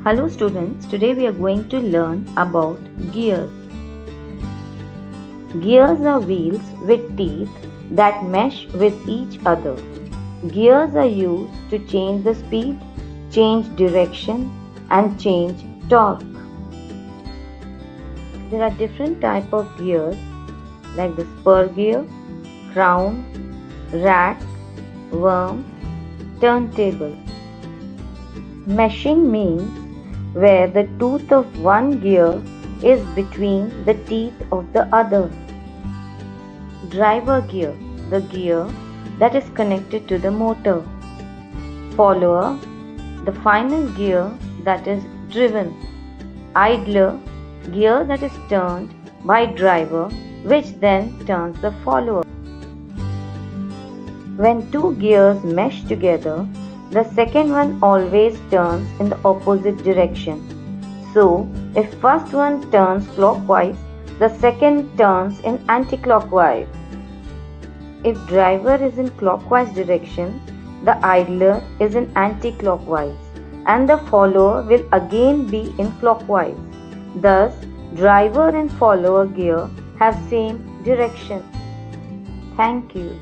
Hello students, today we are going to learn about gears. Gears are wheels with teeth that mesh with each other. Gears are used to change the speed, change direction and change torque. There are different types of gears like the spur gear, crown, rack, worm, turntable. Meshing means where the tooth of one gear is between the teeth of the other. Driver gear, the gear that is connected to the motor. Follower, the final gear that is driven. Idler, gear that is turned by driver which then turns the follower. When two gears mesh together, the second one always turns in the opposite direction. So, if first one turns clockwise, the second turns in anti-clockwise. If driver is in clockwise direction, the idler is in anti-clockwise and the follower will again be in clockwise. Thus, driver and follower gear have same direction. Thank you.